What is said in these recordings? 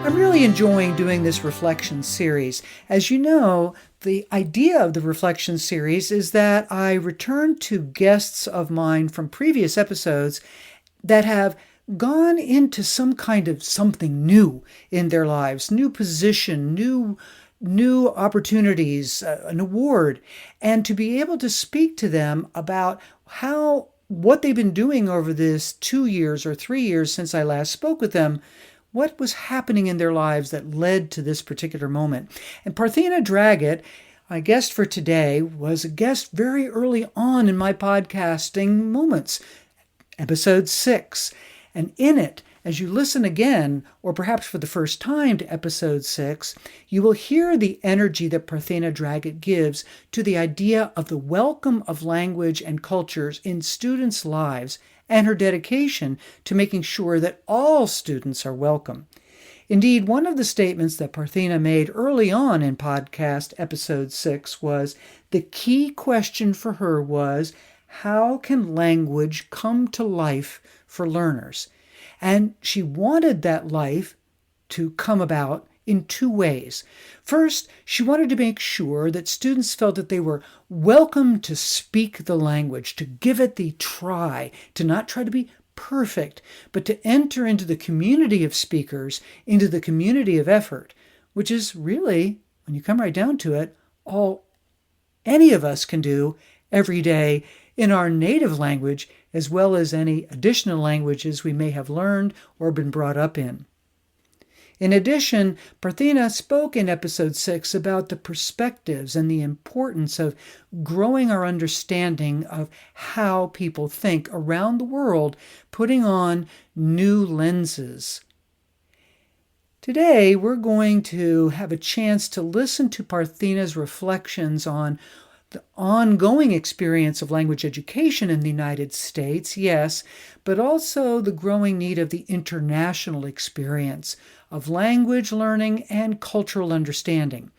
I'm really enjoying doing this reflection series. As you know, the idea of the reflection series is that I return to guests of mine from previous episodes that have gone into some kind of something new in their lives, new position, new opportunities, an award, and to be able to speak to them about what they've been doing over this 2 years or 3 years since I last spoke with them, what was happening in their lives that led to this particular moment. And Parthena Draggett, my guest for today, was a guest very early on in my podcasting moments, episode 6. And in it, as you listen again, or perhaps for the first time to episode 6, you will hear the energy that Parthena Draggett gives to the idea of the welcome of language and cultures in students' lives and her dedication to making sure that all students are welcome. Indeed, one of the statements that Parthena made early on in podcast episode 6 was the key question for her was, how can language come to life for learners? And she wanted that life to come about in 2 ways. First, she wanted to make sure that students felt that they were welcome to speak the language, to give it the try, to not try to be perfect, but to enter into the community of speakers, into the community of effort, which is really, when you come right down to it, all any of us can do every day in our native language, as well as any additional languages we may have learned or been brought up in. In addition, Parthena spoke in episode 6 about the perspectives and the importance of growing our understanding of how people think around the world, putting on new lenses. Today, we're going to have a chance to listen to Parthena's reflections on the ongoing experience of language education in the United States, yes, but also the growing need of the international experience of language learning and cultural understanding.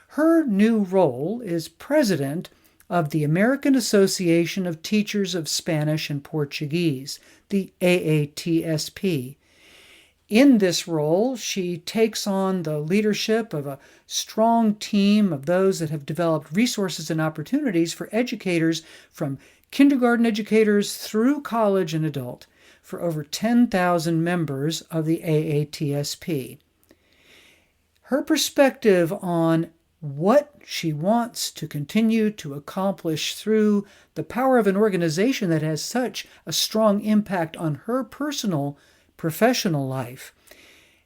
Her new role is president of the American Association of Teachers of Spanish and Portuguese, the AATSP. In this role, she takes on the leadership of a strong team of those that have developed resources and opportunities for educators from kindergarten educators through college and adult for over 10,000 members of the AATSP. Her perspective on what she wants to continue to accomplish through the power of an organization that has such a strong impact on her personal professional life,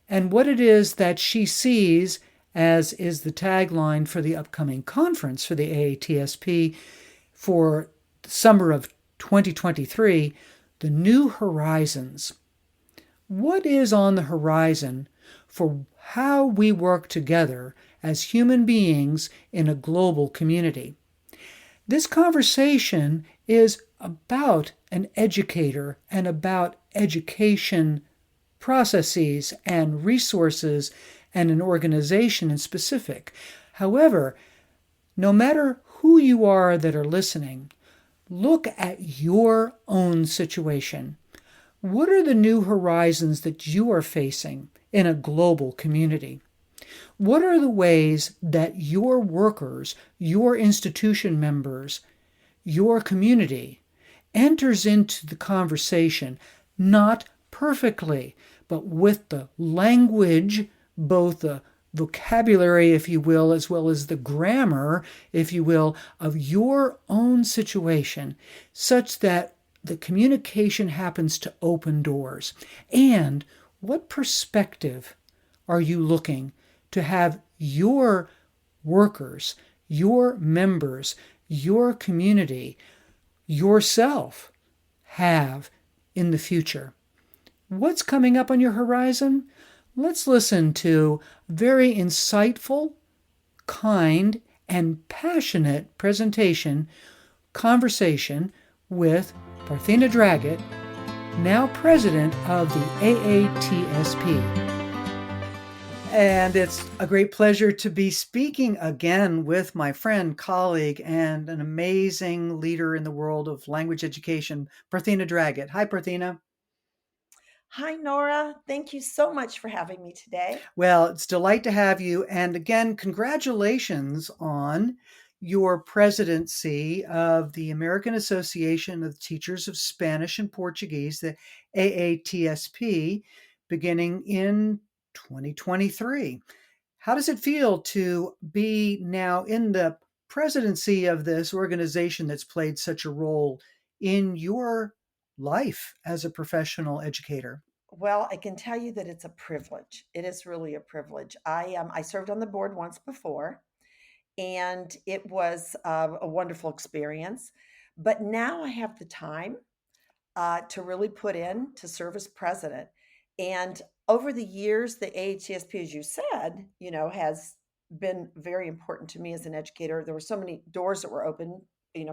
and what it is that she sees as is the tagline for the upcoming conference for the AATSP for the summer of 2023, the new horizons. What is on the horizon for how we work together as human beings in a global community? This conversation is about an educator and about education processes and resources and an organization in specific. However, no matter who you are that are listening, look at your own situation. What are the new horizons that you are facing in a global community? What are the ways that your workers, your institution members, your community enters into the conversation, not perfectly, but with the language, both the vocabulary, if you will, as well as the grammar, if you will, of your own situation, such that the communication happens to open doors? And what perspective are you looking to have your workers, your members, your community, yourself have in the future? What's coming up on your horizon? Let's listen to a very insightful, kind, and passionate conversation with Parthena Draggett, now president of the AATSP. And it's a great pleasure to be speaking again with my friend, colleague, and an amazing leader in the world of language education, Parthena Draggett. Hi, Parthena. Hi, Nora. Thank you so much for having me today. Well, it's a delight to have you. And again, congratulations on your presidency of the American Association of Teachers of Spanish and Portuguese, the AATSP, beginning in 2023. How does it feel to be now in the presidency of this organization that's played such a role in your life as a professional educator? Well, I can tell you that it's a privilege. It is really a privilege. I served on the board once before, and it was a wonderful experience. But now I have the time to really put in to serve as president. And over the years, the AATSP, as you said, has been very important to me as an educator. There were so many doors that were open,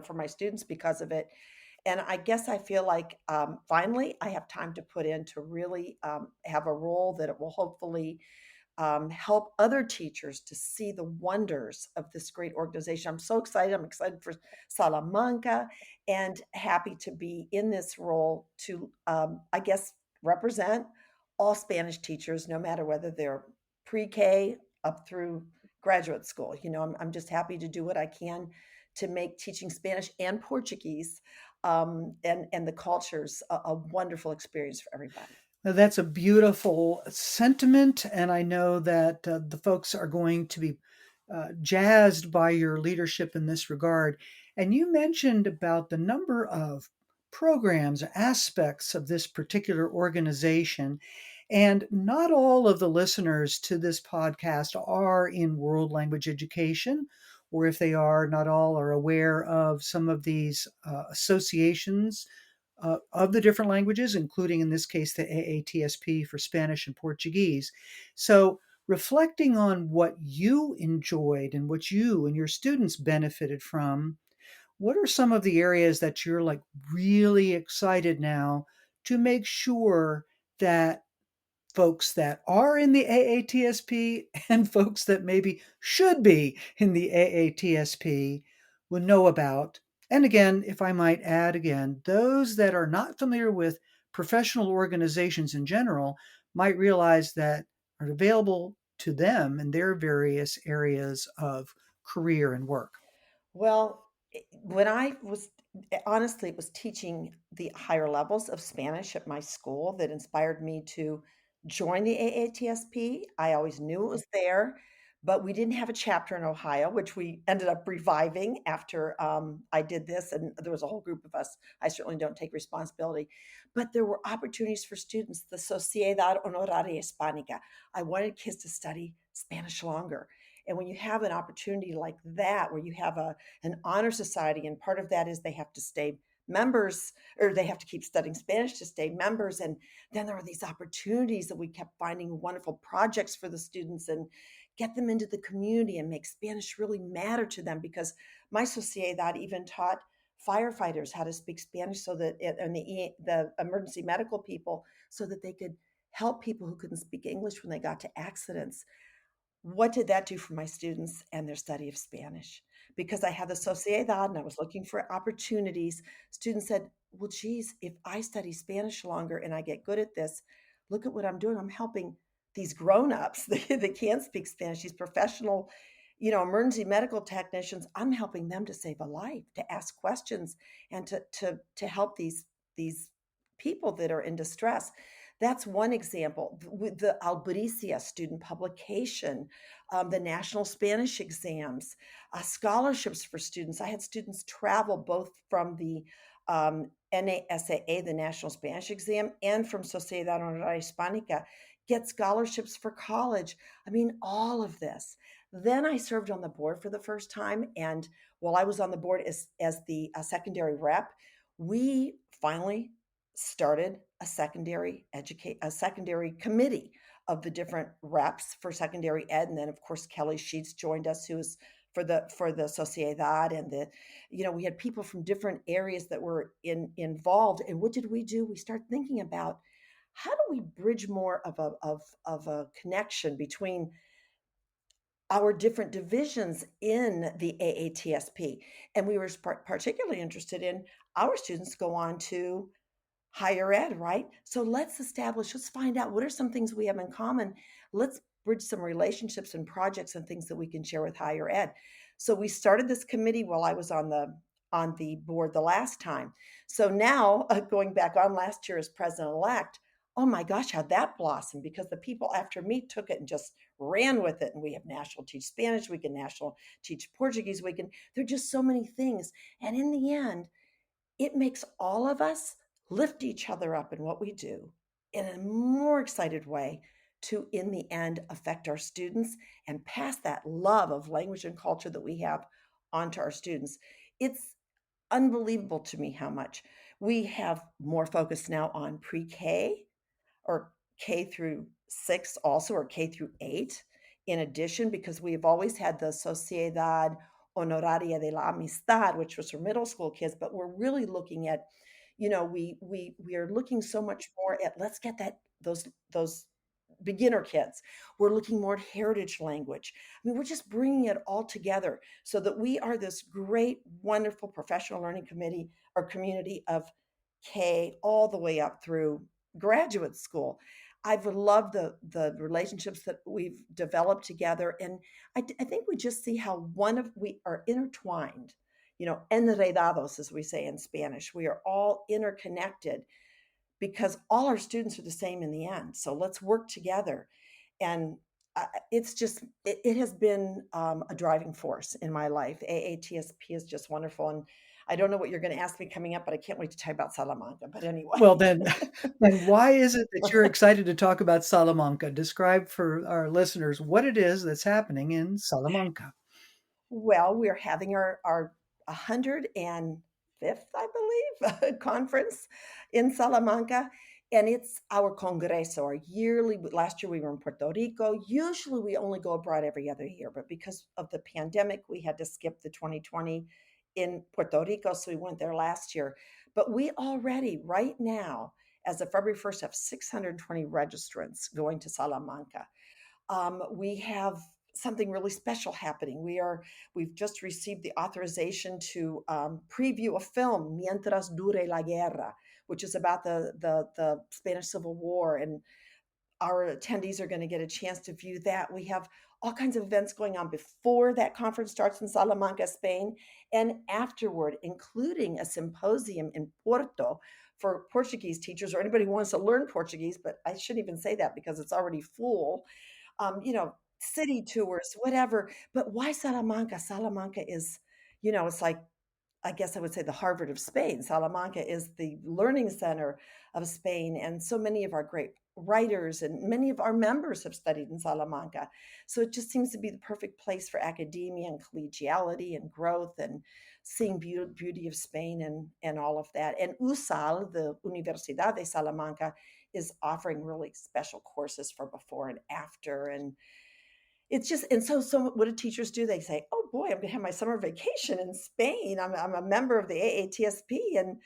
for my students because of it. And I guess I feel like finally I have time to put in to really have a role that it will hopefully help other teachers to see the wonders of this great organization. I'm so excited. I'm excited for Salamanca and happy to be in this role to, I guess, represent all Spanish teachers, no matter whether they're pre K up through graduate school. I'm just happy to do what I can to make teaching Spanish and Portuguese and the cultures a wonderful experience for everybody. Now, that's a beautiful sentiment, and I know that the folks are going to be jazzed by your leadership in this regard. And you mentioned about the number of programs, aspects of this particular organization. And not all of the listeners to this podcast are in world language education, or if they are, not all are aware of some of these associations of the different languages, including in this case the AATSP for Spanish and Portuguese. So, reflecting on what you enjoyed and what you and your students benefited from, what are some of the areas that you're like really excited now to make sure that folks that are in the AATSP and folks that maybe should be in the AATSP will know about? And again, if I might add again, those that are not familiar with professional organizations in general might realize that are available to them in their various areas of career and work. Well, when I was honestly, it was teaching the higher levels of Spanish at my school that inspired me to join the AATSP. I always knew it was there, but we didn't have a chapter in Ohio, which we ended up reviving after I did this. And there was a whole group of us. I certainly don't take responsibility, but there were opportunities for students. The Sociedad Honoraria Hispánica. I wanted kids to study Spanish longer. And when you have an opportunity like that, where you have an honor society, and part of that is they have to stay members or they have to keep studying Spanish to stay members. And then there are these opportunities that we kept finding wonderful projects for the students and get them into the community and make Spanish really matter to them because my sociedad even taught firefighters how to speak Spanish so that and the emergency medical people so that they could help people who couldn't speak English when they got to accidents. What did that do for my students and their study of Spanish? Because I had the Sociedad and I was looking for opportunities. Students said, well, geez, if I study Spanish longer and I get good at this, look at what I'm doing. I'm helping these grown-ups that can't speak Spanish, these professional, emergency medical technicians. I'm helping them to save a life, to ask questions, and to help these people that are in distress. That's one example. With the Albericia student publication, the national Spanish exams, scholarships for students. I had students travel both from the NASAA, the National Spanish Exam, and from Sociedad Honoraria Hispánica, get scholarships for college. I mean, all of this. Then I served on the board for the first time. And while I was on the board as the secondary rep, we finally started a secondary committee of the different reps for secondary ed. And then of course Kelly Sheets joined us, who was for the Sociedad, and we had people from different areas that were involved. And what did we do? We started thinking about how do we bridge more of a connection between our different divisions in the AATSP. And we were particularly interested in our students go on to higher ed, right? So let's find out what are some things we have in common. Let's bridge some relationships and projects and things that we can share with higher ed. So we started this committee while I was on the board the last time. So now, going back on last year as president elect, oh my gosh, how that blossomed because the people after me took it and just ran with it. And we have National Teach Spanish, we can National Teach Portuguese, we can, there are just so many things. And in the end, it makes all of us lift each other up in what we do in a more excited way to, in the end, affect our students and pass that love of language and culture that we have onto our students. It's unbelievable to me how much we have more focus now on pre-K or K through 6 also, or K through 8 in addition, because we've always had the Sociedad Honoraria de la Amistad, which was for middle school kids, but we're really looking at, we are looking so much more at let's get that those beginner kids. We're looking more at heritage language. I mean, we're just bringing it all together so that we are this great, wonderful professional learning committee or community of K all the way up through graduate school. I've loved the relationships that we've developed together, and I think we just see how we are intertwined. Enredados, as we say in Spanish. We are all interconnected because all our students are the same in the end. So let's work together. And it has been a driving force in my life. AATSP is just wonderful. And I don't know what you're going to ask me coming up, but I can't wait to tell you about Salamanca. But anyway. Well, then, then why is it that you're excited to talk about Salamanca? Describe for our listeners what it is that's happening in Salamanca. Well, we're having our 105th, I believe, conference in Salamanca. And it's our Congreso, our yearly. Last year we were in Puerto Rico. Usually we only go abroad every other year, but because of the pandemic, we had to skip the 2020 in Puerto Rico. So we went there last year. But we already, right now, as of February 1st, have 620 registrants going to Salamanca. We have something really special happening. We've just received the authorization to preview a film, Mientras dure la guerra, which is about the Spanish Civil War, and our attendees are going to get a chance to view that. We have all kinds of events going on before that conference starts in Salamanca, Spain, and afterward, including a symposium in Porto for Portuguese teachers or anybody who wants to learn Portuguese. But I shouldn't even say that because it's already full. City tours, whatever. But why Salamanca? Salamanca is, it's like, I guess I would say the Harvard of Spain. Salamanca is the learning center of Spain. And so many of our great writers and many of our members have studied in Salamanca. So it just seems to be the perfect place for academia and collegiality and growth and seeing beauty of Spain and all of that. And USAL, the Universidad de Salamanca, is offering really special courses for before and after. And it's just, and so what do teachers do? They say, oh boy, I'm gonna have my summer vacation in Spain. I'm a member of the AATSP and,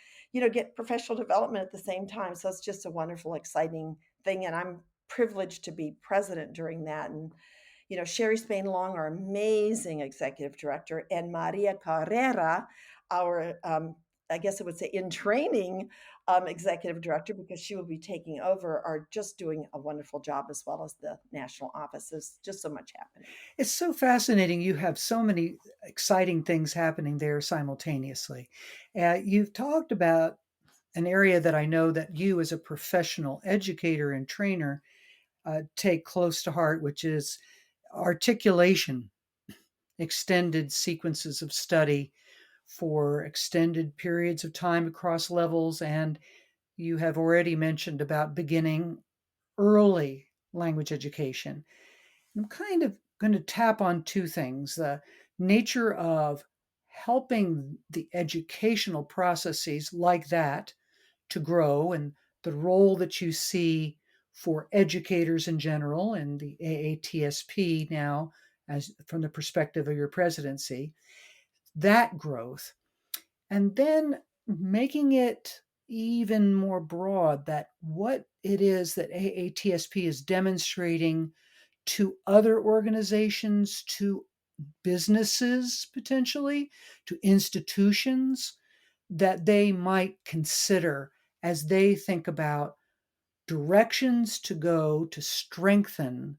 get professional development at the same time. So it's just a wonderful, exciting thing. And I'm privileged to be president during that. And, Sherry Spain Long, our amazing executive director, and Maria Carrera, our, I guess I would say in training executive director, because she will be taking over, are just doing a wonderful job, as well as the national office. There's just so much happening. It's so fascinating. You have so many exciting things happening there simultaneously. You've talked about an area that I know that you, as a professional educator and trainer, take close to heart, which is articulation, extended sequences of study for extended periods of time across levels. And you have already mentioned about beginning early language education. I'm kind of going to tap on two things: the nature of helping the educational processes like that to grow, and the role that you see for educators in general and the AATSP now, as from the perspective of your presidency, that growth, and then making it even more broad, that what it is that AATSP is demonstrating to other organizations, to businesses potentially, to institutions, that they might consider as they think about directions to go to strengthen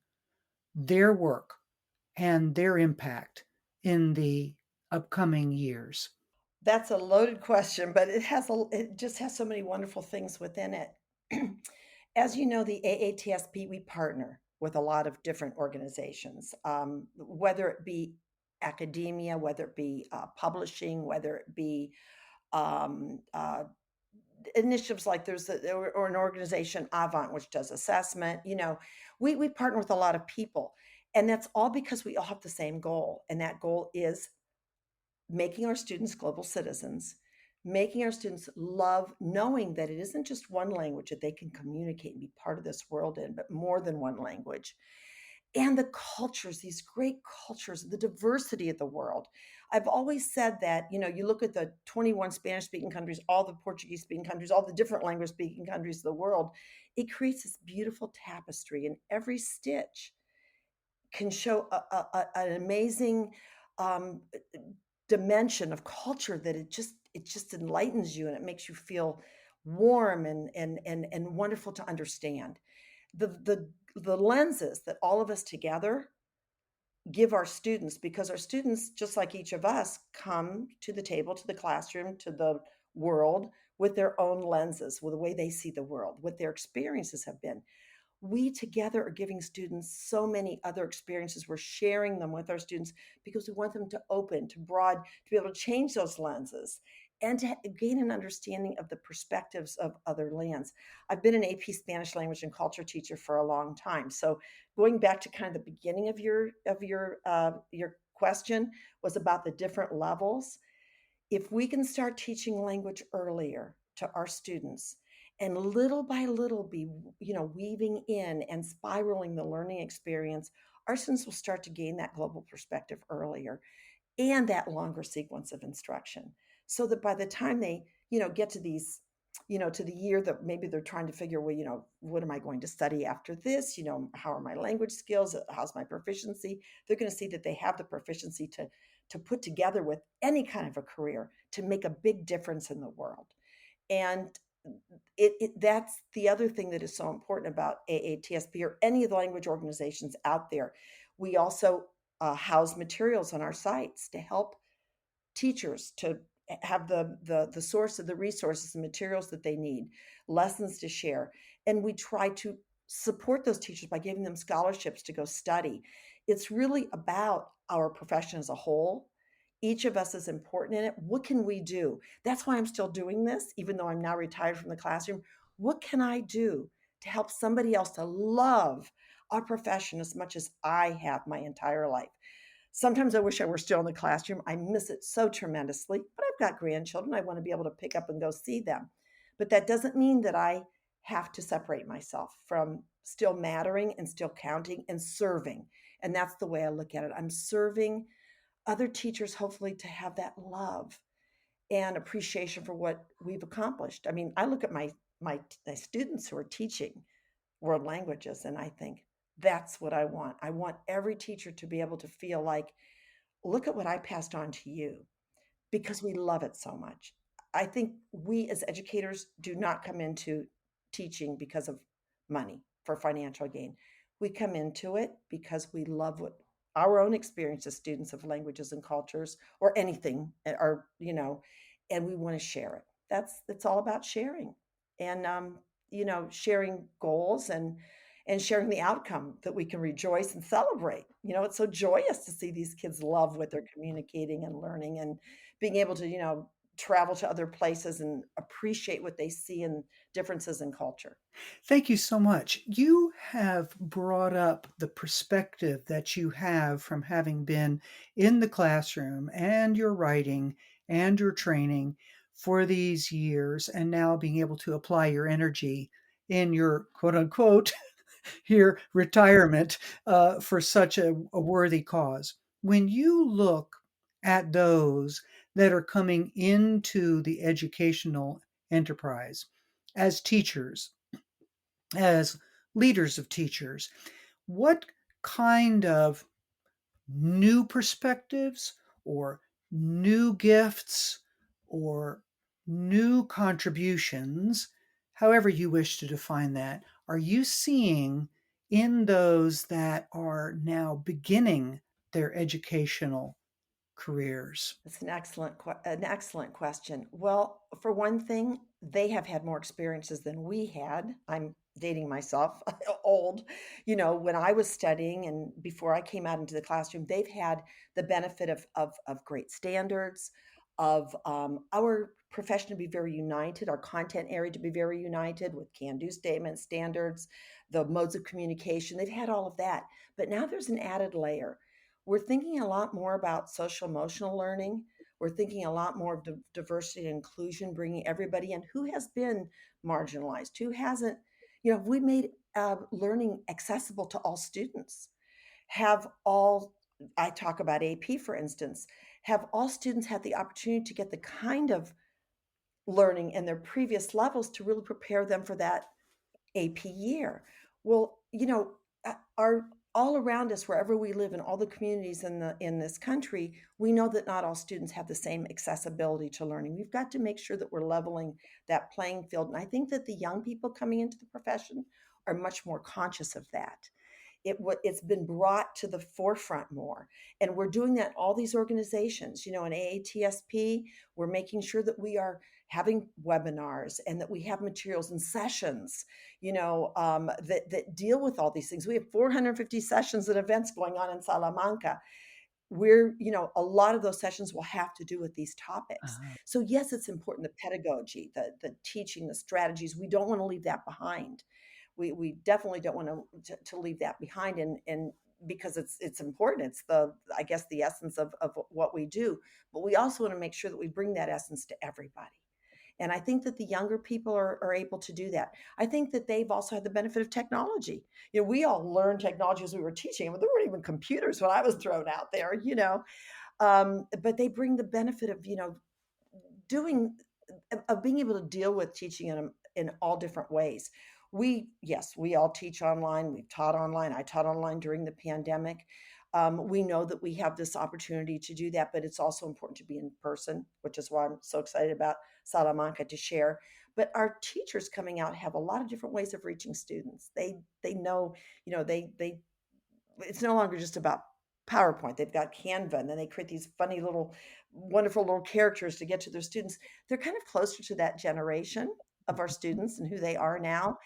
their work and their impact in the upcoming years? That's a loaded question, but it just has so many wonderful things within it. As you know, the AATSP, we partner with a lot of different organizations, whether it be academia, whether it be publishing, whether it be um, uh, initiatives like or an organization, Avant, which does assessment. We partner with a lot of people, and that's all because we all have the same goal, and that goal is making our students global citizens, making our students love knowing that it isn't just one language that they can communicate and be part of this world in, but more than one language. And the cultures, these great cultures, the diversity of the world. I've always said that, you look at the 21 Spanish speaking countries, all the Portuguese speaking countries, all the different language speaking countries of the world, it creates this beautiful tapestry, and every stitch can show an amazing um, dimension of culture that it just enlightens you, and it makes you feel warm and wonderful to understand. The lenses that all of us together give our students, because our students, just like each of us, come to the table, to the classroom, to the world with their own lenses, with the way they see the world, what their experiences have been. We together are giving students so many other experiences. We're sharing them with our students because we want them to open, to broad, to be able to change those lenses and to gain an understanding of the perspectives of other lands. I've been an AP Spanish language and culture teacher for a long time. So going back to kind of the beginning of your question was about the different levels. If we can start teaching language earlier to our students and little by little be weaving in and spiraling the learning experience, our students will start to gain that global perspective earlier and that longer sequence of instruction, so that by the time they get to these to the year that maybe they're trying to figure, well, what am I going to study after this, how are my language skills, how's my proficiency, they're going to see that they have the proficiency to put together with any kind of a career to make a big difference in the world. And that's the other thing that is so important about AATSP or any of the language organizations out there. We also house materials on our sites to help teachers to have the source of the resources and materials that they need, lessons to share. And we try to support those teachers by giving them scholarships to go study. It's really about our profession as a whole. Each of us is important in it. What can we do? That's why I'm still doing this, even though I'm now retired from the classroom. What can I do to help somebody else to love our profession as much as I have my entire life? Sometimes I wish I were still in the classroom. I miss it so tremendously, but I've got grandchildren. I want to be able to pick up and go see them. But that doesn't mean that I have to separate myself from still mattering and still counting and serving. And that's the way I look at it. I'm serving other teachers, hopefully, to have that love and appreciation for what we've accomplished. I mean, I look at my students who are teaching world languages, and I think that's what I want. I want every teacher to be able to feel like, look at what I passed on to you, because we love it so much. I think we as educators do not come into teaching because of money for financial gain. We come into it because we love what our own experience as students of languages and cultures or anything or and we want to share it. It's all about sharing. And sharing goals and sharing the outcome that we can rejoice and celebrate. It's so joyous to see these kids love what they're communicating and learning and being able to, travel to other places and appreciate what they see in differences in culture. Thank you so much. You have brought up the perspective that you have from having been in the classroom and your writing and your training for these years, and now being able to apply your energy in your quote unquote your retirement for such a worthy cause. When you look at those that are coming into the educational enterprise as teachers, as leaders of teachers, what kind of new perspectives or new gifts or new contributions however you wish to define that, are you seeing in those that are now beginning their educational careers? That's an excellent question. Well, for one thing, they have had more experiences than we had. I'm dating myself, old. When I was studying and before I came out into the classroom, they've had the benefit of great standards, of our profession to be very united, our content area to be very united with can-do statements, standards, the modes of communication. They've had all of that. But now there's an added layer. We're thinking a lot more about social emotional learning. We're thinking a lot more of diversity and inclusion, bringing everybody in who has been marginalized, who hasn't. We made learning accessible to all students. Have all, I talk about AP, for instance, have all students had the opportunity to get the kind of learning in their previous levels to really prepare them for that AP year. Well, our all around us, wherever we live in all the communities in this country, we know that not all students have the same accessibility to learning. We've got to make sure that we're leveling that playing field. And I think that the young people coming into the profession are much more conscious of that. It's been brought to the forefront more, and we're doing that in all these organizations. In AATSP, we're making sure that we are having webinars and that we have materials and sessions, that deal with all these things. We have 450 sessions and events going on in Salamanca. A lot of those sessions will have to do with these topics. Uh, So yes, it's important, the pedagogy, the teaching, the strategies. We don't want to leave that behind. We definitely don't want to leave that behind, and because it's important. It's the, I guess, the essence of what we do. But we also want to make sure that we bring that essence to everybody. And I think that the younger people are able to do that. I think that they've also had the benefit of technology. We all learned technology as we were teaching, but there weren't even computers when I was thrown out there. But they bring the benefit of, doing, of being able to deal with teaching in all different ways. Yes, we all teach online. We've taught online. I taught online during the pandemic. We know that we have this opportunity to do that, but it's also important to be in person, which is why I'm so excited about Salamanca to share. But our teachers coming out have a lot of different ways of reaching students. They know, they it's no longer just about PowerPoint. They've got Canva, and then they create these funny little, wonderful little characters to get to their students. They're kind of closer to that generation of our students and who they are now.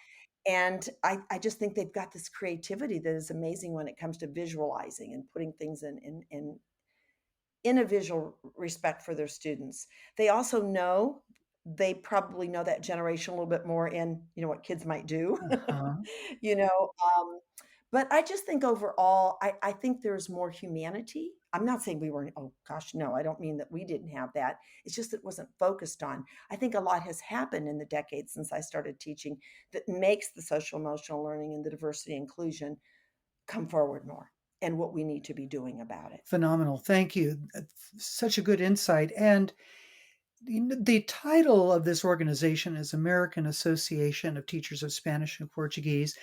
And I just think they've got this creativity that is amazing when it comes to visualizing and putting things in a visual respect for their students. They also know, they probably know that generation a little bit more in, what kids might do. uh-huh. you know, um, but I just think overall, I think there's more humanity. I'm not saying we weren't, oh gosh, no, I don't mean that we didn't have that. It's just that it wasn't focused on. I think a lot has happened in the decades since I started teaching that makes the social emotional learning and the diversity inclusion come forward more, and what we need to be doing about it. Phenomenal. Thank you. Such a good insight. And the title of this organization is American Association of Teachers of Spanish and Portuguese.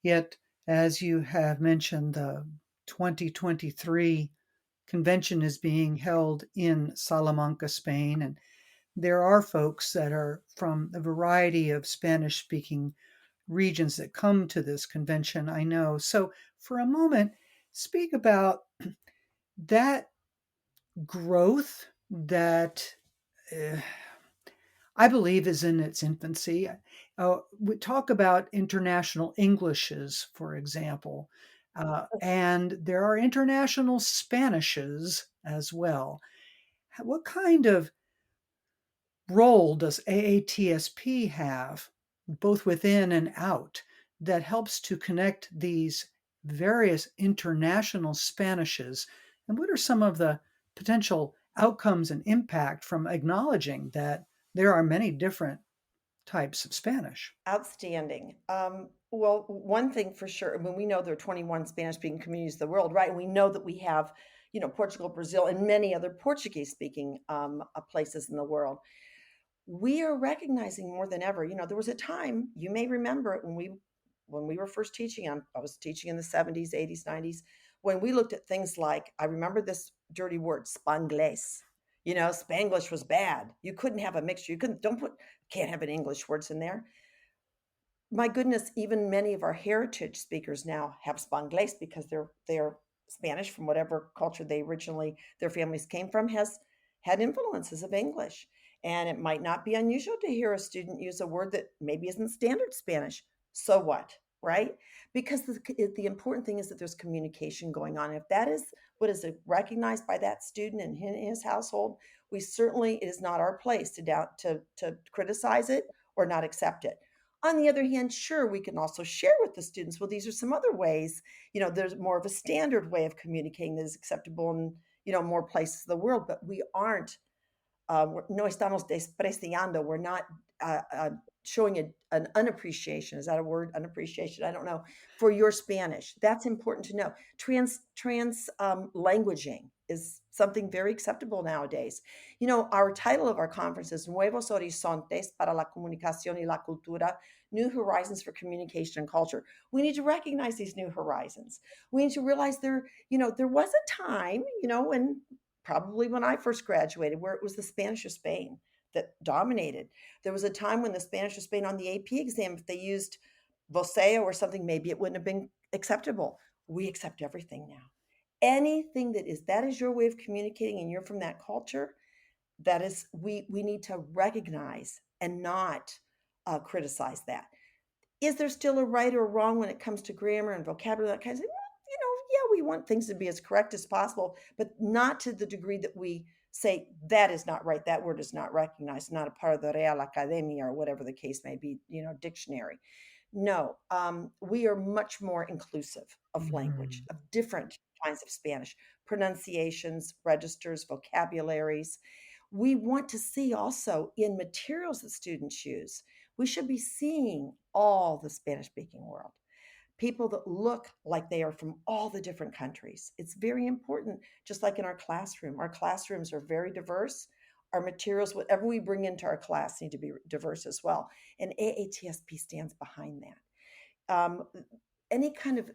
Yet, as you have mentioned, the 2023 convention is being held in Salamanca, Spain. And there are folks that are from a variety of Spanish speaking regions that come to this convention, I know. So, for a moment, speak about that growth that uh, I believe is in its infancy. We talk about international Englishes, for example, and there are international Spanishes as well. What kind of role does AATSP have, both within and out, that helps to connect these various international Spanishes? And what are some of the potential outcomes and impact from acknowledging that there are many different types of Spanish? Outstanding. Well, one thing for sure, I mean, we know there are 21 Spanish speaking communities in the world, right? And we know that we have, Portugal, Brazil, and many other Portuguese speaking places in the world. We are recognizing more than ever. There was a time, you may remember it, when we were first teaching. I was teaching in the 70s, 80s, 90s, when we looked at things like, I remember this dirty word, Spanglés. Spanglish was bad. You couldn't have a mixture. You couldn't don't put can't have an English words in there. my goodness, even many of our heritage speakers now have Spanglish because they're Spanish from whatever culture they originally their families came from has had influences of English. And it might not be unusual to hear a student use a word that maybe isn't standard Spanish. So what, right? Because the important thing is that there's communication going on. If that is what is recognized by that student and in his household, we certainly it is not our place to criticize it or not accept it. On the other hand, sure, we can also share with the students, well, these are some other ways, there's more of a standard way of communicating that is acceptable in, more places of the world, but we aren't no estamos despreciando. We're not showing an unappreciation. Is that a word? Unappreciation. I don't know. For your Spanish, that's important to know. Trans languaging is something very acceptable nowadays. Our title of our conference is Nuevos Horizontes para la Comunicación y la Cultura, New Horizons for Communication and Culture. We need to recognize these new horizons. We need to realize there was a time, when probably when I first graduated, where it was the Spanish of Spain that dominated. There was a time when the Spanish of Spain on the AP exam, if they used voceo or something, maybe it wouldn't have been acceptable. We accept everything now. Anything that is your way of communicating and you're from that culture, that is we need to recognize and not criticize that. Is there still a right or wrong when it comes to grammar and vocabulary, that kind of thing? Yeah, we want things to be as correct as possible, but not to the degree that we say that is not right, that word is not recognized, not a part of the Real Academia or whatever the case may be, dictionary. No, we are much more inclusive of language, Mhm. of different kinds of Spanish, pronunciations, registers, vocabularies. We want to see also in materials that students use, we should be seeing all the Spanish speaking world, people that look like they are from all the different countries. It's very important, just like in our classroom. Our classrooms are very diverse. Our materials, whatever we bring into our class, need to be diverse as well. And AATSP stands behind that. Any kind of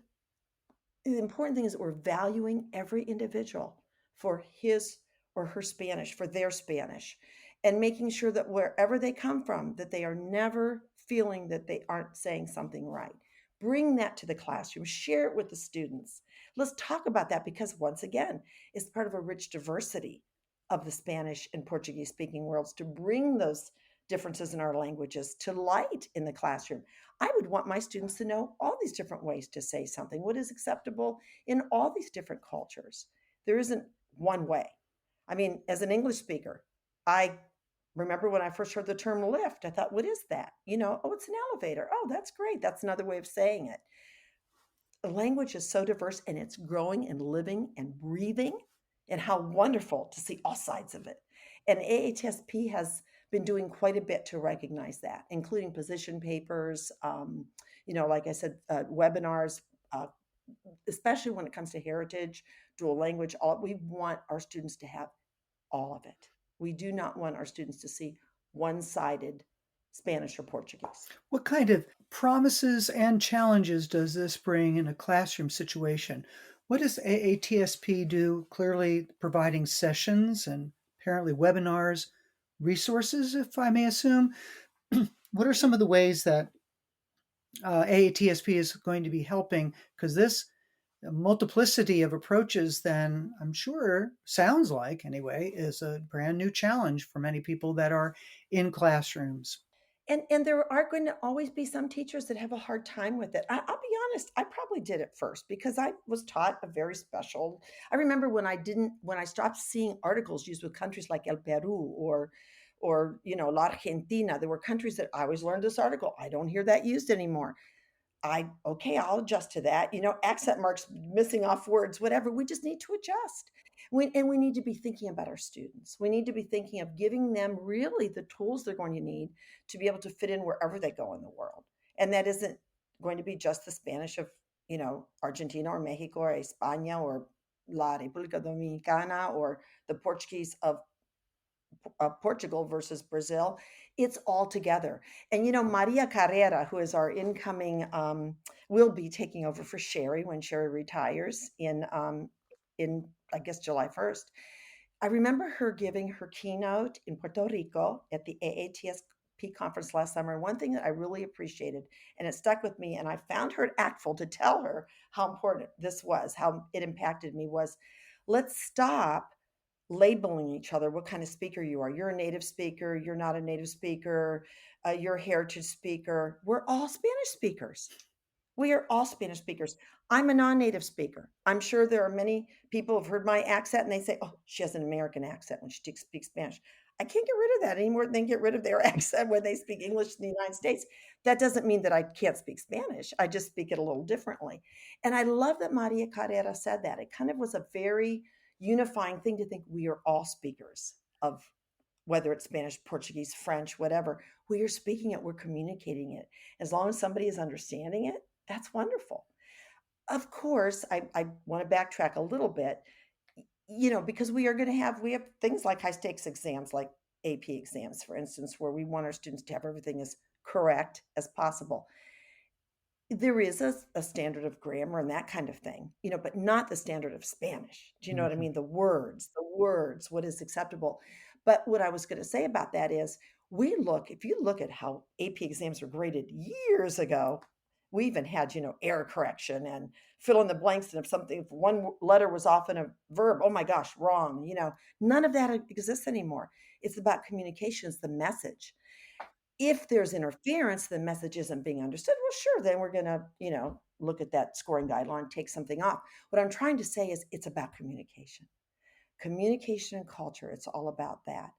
the important thing is that we're valuing every individual for his or her Spanish, for their Spanish, and making sure that wherever they come from, that they are never feeling that they aren't saying something right. Bring that to the classroom, share it with the students. Let's talk about that because once again, it's part of a rich diversity of the Spanish and Portuguese speaking worlds to bring those differences in our languages to light in the classroom. I would want my students to know all these different ways to say something, what is acceptable in all these different cultures. There isn't one way. I mean, as an English speaker, I remember when I first heard the term lift, I thought, what is that? Oh, it's an elevator. Oh, that's great. That's another way of saying it. The language is so diverse and it's growing and living and breathing, and how wonderful to see all sides of it. And AATSP has been doing quite a bit to recognize that, including position papers, like I said, webinars, uh, especially when it comes to heritage, dual language. We want our students to have all of it. We do not want our students to see one sided Spanish or Portuguese. What kind of promises and challenges does this bring in a classroom situation? What does AATSP do? Clearly providing sessions and apparently webinars, resources, if I may assume. What are some of the ways that AATSP is going to be helping? Because this multiplicity of approaches, then I'm sure, sounds like anyway, is a brand new challenge for many people that are in classrooms. And there are going to always be some teachers that have a hard time with it. I'll be honest, I probably did it first because I was taught a very special. I remember when I stopped seeing articles used with countries like El Peru or La Argentina. There were countries that I always learned this article. I don't hear that used anymore. Okay, I'll adjust to that. Accent marks, missing off words, whatever. We just need to adjust. And we need to be thinking about our students. We need to be thinking of giving them really the tools they're going to need to be able to fit in wherever they go in the world. And that isn't going to be just the Spanish of, Argentina or Mexico or España or La República Dominicana or the Portuguese of Portugal versus Brazil. It's all together. And Maria Carrera, who is our incoming, will be taking over for Sherry when Sherry retires in I guess July 1st. I remember her giving her keynote in Puerto Rico at the AATS AATSP conference last summer. One thing that I really appreciated, and it stuck with me, and I found her tactful to tell her how important this was, how it impacted me, was let's stop labeling each other what kind of speaker you are. You're a native speaker, you're not a native speaker, you're a heritage speaker. We're all Spanish speakers. We are all Spanish speakers. I'm a non-native speaker. I'm sure there are many people who've heard my accent and they say, "Oh, she has an American accent when she speaks Spanish." I can't get rid of that any more than they get rid of their accent when they speak English in the United States. That doesn't mean that I can't speak Spanish. I just speak it a little differently. And I love that Maria Carrera said that. It kind of was a very unifying thing to think we are all speakers of whether it's Spanish, Portuguese, French, whatever. We are speaking it, we're communicating it. As long as somebody is understanding it, that's wonderful. Of course, I want to backtrack a little bit, because we have things like high stakes exams, like AP exams, for instance, where we want our students to have everything as correct as possible. There is a standard of grammar and that kind of thing, but not the standard of Spanish. Do you know what I Mhm. mean? The words, what is acceptable. But what I was going to say about that is if you look at how AP exams were graded years ago, we even had, error correction and fill in the blanks. And if one letter was off in a verb, oh my gosh, wrong. None of that exists anymore. It's about communications, the message. If there's interference, the message isn't being understood, well, sure, then we're going to, look at that scoring guideline, take something off. What I'm trying to say is it's about communication and culture. It's all about that.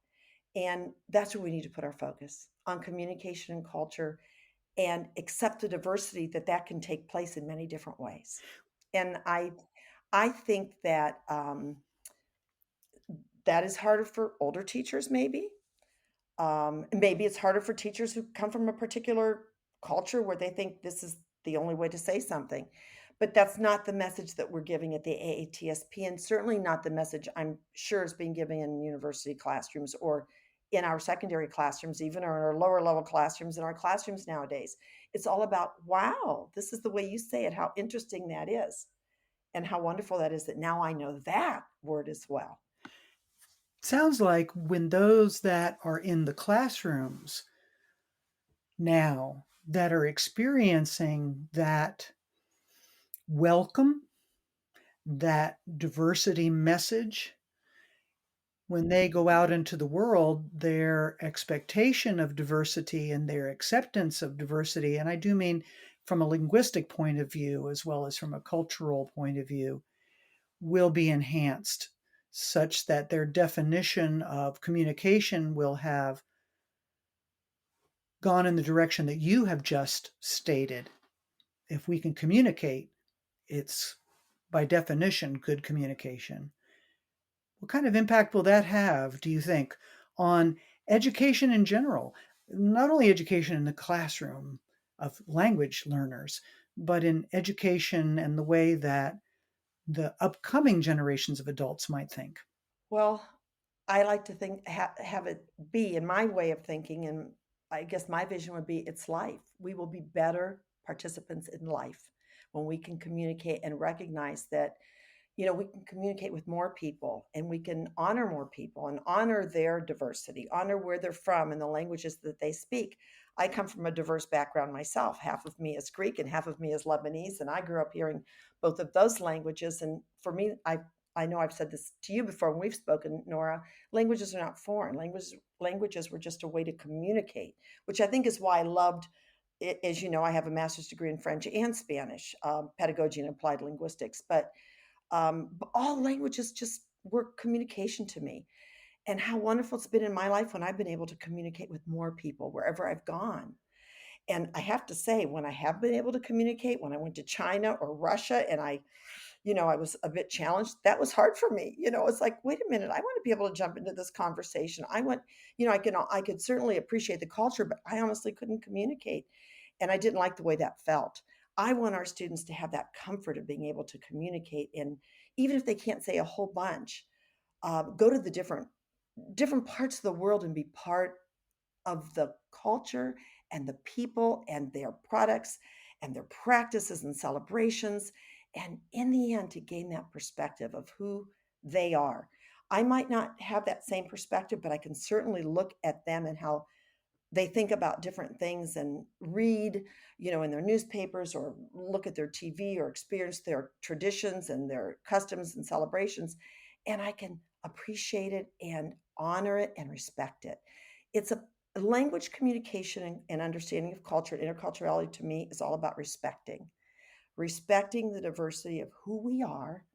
And that's where we need to put our focus on communication and culture and accept the diversity that can take place in many different ways. And I think that that is harder for older teachers, maybe. Maybe it's harder for teachers who come from a particular culture where they think this is the only way to say something. But that's not the message that we're giving at the AATSP, and certainly not the message I'm sure is being given in university classrooms or in our secondary classrooms, even or in our lower level classrooms, in our classrooms nowadays. It's all about, wow, this is the way you say it, how interesting that is, and how wonderful that is that now I know that word as well. Sounds like when those that are in the classrooms now that are experiencing that welcome, that diversity message, when they go out into the world, their expectation of diversity and their acceptance of diversity, and I do mean from a linguistic point of view as well as from a cultural point of view, will be enhanced such that their definition of communication will have gone in the direction that you have just stated. If we can communicate, it's by definition good communication. What kind of impact will that have, do you think, on education in general? Not only education in the classroom of language learners, but in education and the way that the upcoming generations of adults might think. Well, I like to think have it be in my way of thinking, and I guess my vision would be it's life. We will be better participants in life when we can communicate and recognize that we can communicate with more people and we can honor more people and honor their diversity, honor where they're from and the languages that they speak. I come from a diverse background myself. Half of me is Greek and half of me is Lebanese, and I grew up hearing both of those languages. And for me, I know I've said this to you before when we've spoken, Nora. Languages are not foreign. Languages were just a way to communicate, which I think is why I loved it. As you know, I have a master's degree in French and Spanish, pedagogy and applied linguistics. But all languages just were communication to me. And how wonderful it's been in my life when I've been able to communicate with more people wherever I've gone. And I have to say, when I have been able to communicate, when I went to China or Russia and I was a bit challenged, that was hard for me. It's like, wait a minute, I want to be able to jump into this conversation. I could certainly appreciate the culture, but I honestly couldn't communicate. And I didn't like the way that felt. I want our students to have that comfort of being able to communicate. And even if they can't say a whole bunch, go to the different parts of the world and be part of the culture and the people and their products and their practices and celebrations. And in the end, to gain that perspective of who they are. I might not have that same perspective, but I can certainly look at them and how they think about different things and read, in their newspapers or look at their TV or experience their traditions and their customs and celebrations. And I can appreciate it and honor it and respect it. It's a language communication and understanding of culture and interculturality to me is all about respecting the diversity of who we are,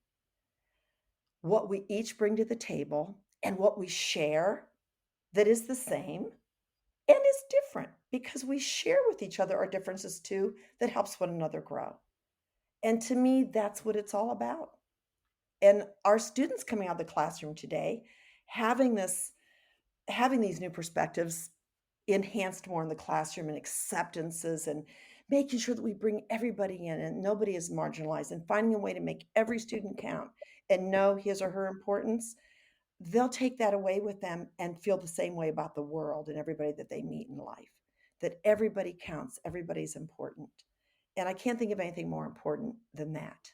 what we each bring to the table, and what we share that is the same and is different because we share with each other our differences too that helps one another grow. And to me, that's what it's all about. And our students coming out of the classroom today, having this, having these new perspectives enhanced more in the classroom and acceptances and making sure that we bring everybody in and nobody is marginalized and finding a way to make every student count and know his or her importance, they'll take that away with them and feel the same way about the world and everybody that they meet in life, that everybody counts, everybody's important. And I can't think of anything more important than that.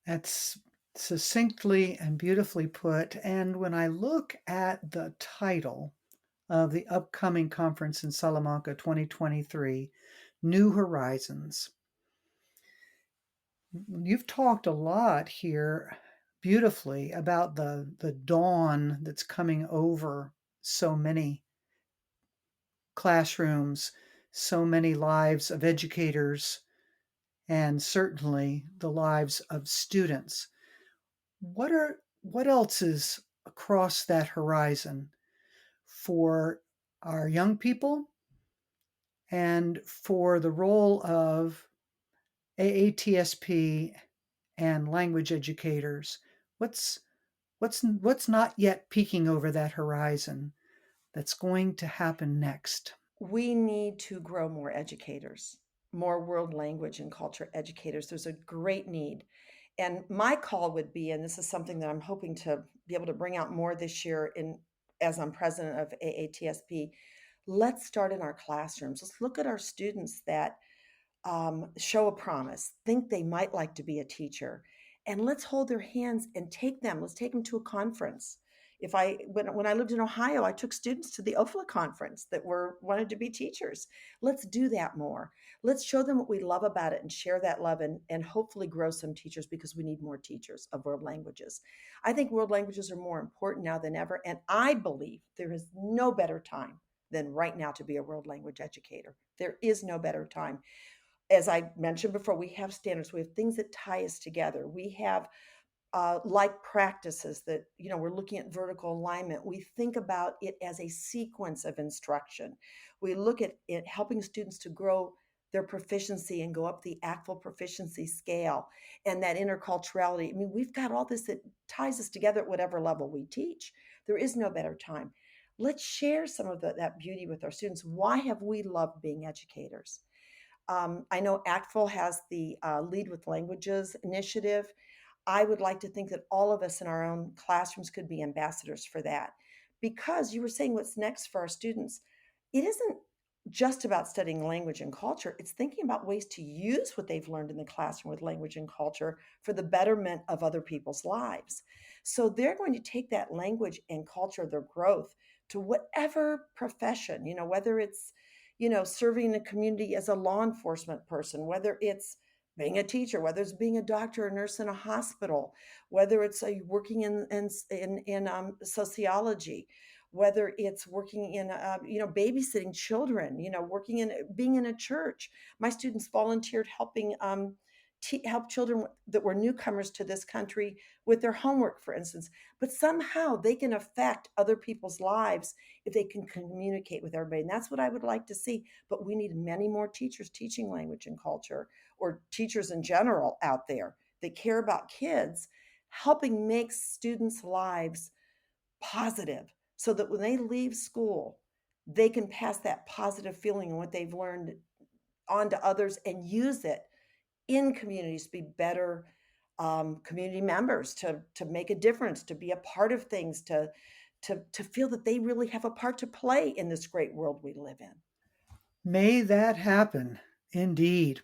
That's succinctly and beautifully put. And when I look at the title of the upcoming conference in Salamanca 2023, New Horizons, you've talked a lot here beautifully about the dawn that's coming over so many classrooms, so many lives of educators, and certainly the lives of students. What else is across that horizon for our young people and for the role of AATSP and language educators? What's what's not yet peeking over that horizon that's going to happen next? We need to grow more educators, more world language and culture educators. There's a great need. And my call would be, and this is something that I'm hoping to be able to bring out more this year in as I'm president of AATSP, let's start in our classrooms. Let's look at our students that show a promise, think they might like to be a teacher, and let's hold their hands and take them. Let's take them to a conference. If I when I lived in Ohio, I took students to the OFLA conference that were wanted to be teachers. Let's do that more. Let's show them what we love about it and share that love and hopefully grow some teachers because we need more teachers of world languages. I think world languages are more important now than ever, and I believe there is no better time than right now to be a world language educator. There is no better time. As I mentioned before, we have standards. We have things that tie us together. We have like practices that, we're looking at vertical alignment. We think about it as a sequence of instruction. We look at it helping students to grow their proficiency and go up the ACTFL proficiency scale and that interculturality. I mean, we've got all this that ties us together at whatever level we teach. There is no better time. Let's share some of that beauty with our students. Why have we loved being educators? I know ACTFL has the Lead with Languages initiative. I would like to think that all of us in our own classrooms could be ambassadors for that. Because you were saying what's next for our students, it isn't just about studying language and culture, it's thinking about ways to use what they've learned in the classroom with language and culture for the betterment of other people's lives. So they're going to take that language and culture, their growth, to whatever profession, whether it's serving the community as a law enforcement person, whether it's being a teacher, whether it's being a doctor or nurse in a hospital, whether it's working in sociology, whether it's working in babysitting children, working in being in a church. My students volunteered helping help children that were newcomers to this country with their homework, for instance. But somehow they can affect other people's lives if they can communicate with everybody. And that's what I would like to see. But we need many more teachers teaching language and culture, or teachers in general out there that care about kids, helping make students' lives positive so that when they leave school, they can pass that positive feeling and what they've learned on to others and use it in communities to be better community members, to make a difference, to be a part of things, to feel that they really have a part to play in this great world we live in. May that happen, indeed.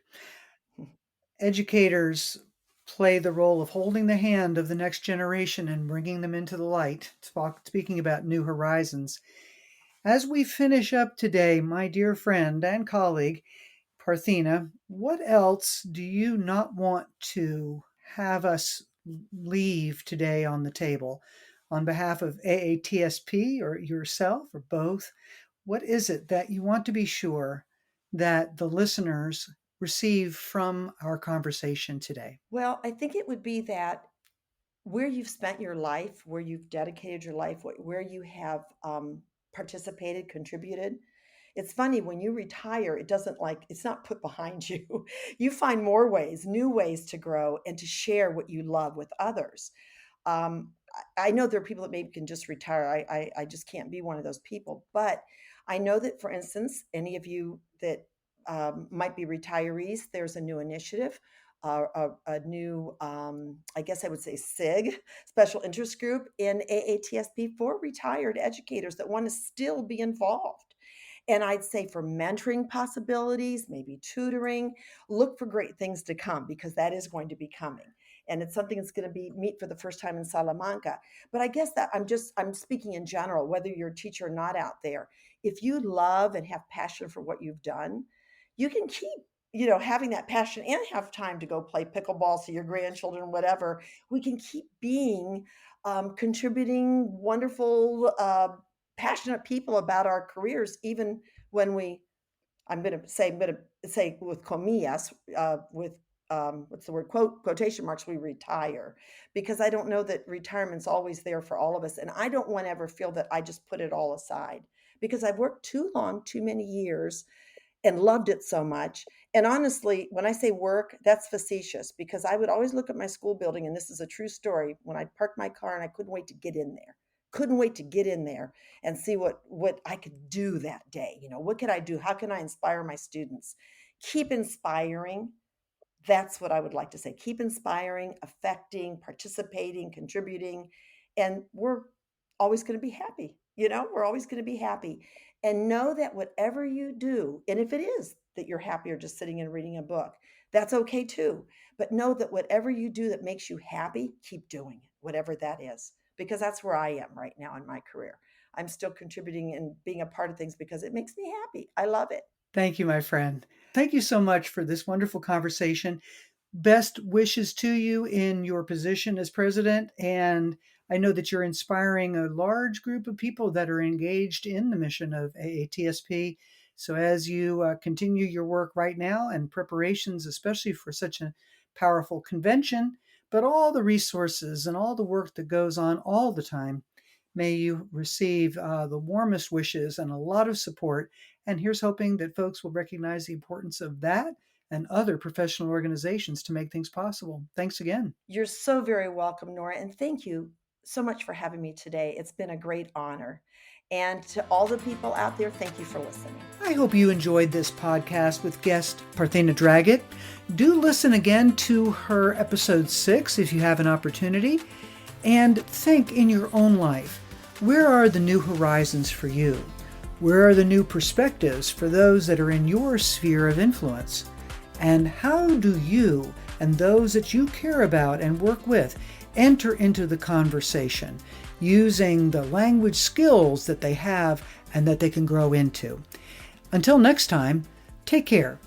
Educators play the role of holding the hand of the next generation and bringing them into the light. Speaking about new horizons, As we finish up today, my dear friend and colleague, Parthena, what else do you not want to have us leave today on the table? On behalf of AATSP or yourself or both, what is it that you want to be sure that the listeners receive from our conversation today? Well, I think it would be that where you've spent your life, where you've dedicated your life, where you have participated, contributed. It's funny when you retire, it doesn't like it's not put behind you. You find more ways, new ways to grow and to share what you love with others. I know there are people that maybe can just retire. I just can't be one of those people. But I know that, for instance, any of you that might be retirees, there's a new initiative, a new, I guess I would say SIG, special interest group in AATSP for retired educators that want to still be involved. And I'd say for mentoring possibilities, maybe tutoring, look for great things to come because that is going to be coming. And it's something that's going to be meet for the first time in Salamanca. But I guess that I'm speaking in general, whether you're a teacher or not out there. If you love and have passion for what you've done, you can keep, having that passion and have time to go play pickleball, see your grandchildren, whatever. We can keep being contributing wonderful passionate people about our careers, even when I'm going to say with comillas, with what's the word, quotation marks, we retire, because I don't know that retirement's always there for all of us. And I don't want to ever feel that I just put it all aside because I've worked too long, too many years and loved it so much. And honestly, when I say work, that's facetious because I would always look at my school building, and this is a true story, when I parked my car and I couldn't wait to get in there. Couldn't wait to get in there and see what I could do that day. What could I do? How can I inspire my students? Keep inspiring. That's what I would like to say. Keep inspiring, affecting, participating, contributing, and we're always going to be happy. We're always going to be happy. And know that whatever you do, and if it is that you're happier just sitting and reading a book, that's okay too. But know that whatever you do that makes you happy, keep doing it, whatever that is, because that's where I am right now in my career. I'm still contributing and being a part of things because it makes me happy. I love it. Thank you, my friend. Thank you so much for this wonderful conversation. Best wishes to you in your position as president. And I know that you're inspiring a large group of people that are engaged in the mission of AATSP. So as you continue your work right now and preparations, especially for such a powerful convention, but all the resources and all the work that goes on all the time, may you receive the warmest wishes and a lot of support. And here's hoping that folks will recognize the importance of that and other professional organizations to make things possible. Thanks again. You're so very welcome, Nora, and thank you so much for having me today. It's been a great honor. And to all the people out there, thank you for listening. I hope you enjoyed this podcast with guest Parthena Draggett. Do listen again to her episode 6 if you have an opportunity. And think in your own life, where are the new horizons for you? Where are the new perspectives for those that are in your sphere of influence? And how do you and those that you care about and work with enter into the conversation using the language skills that they have and that they can grow into? Until next time, take care.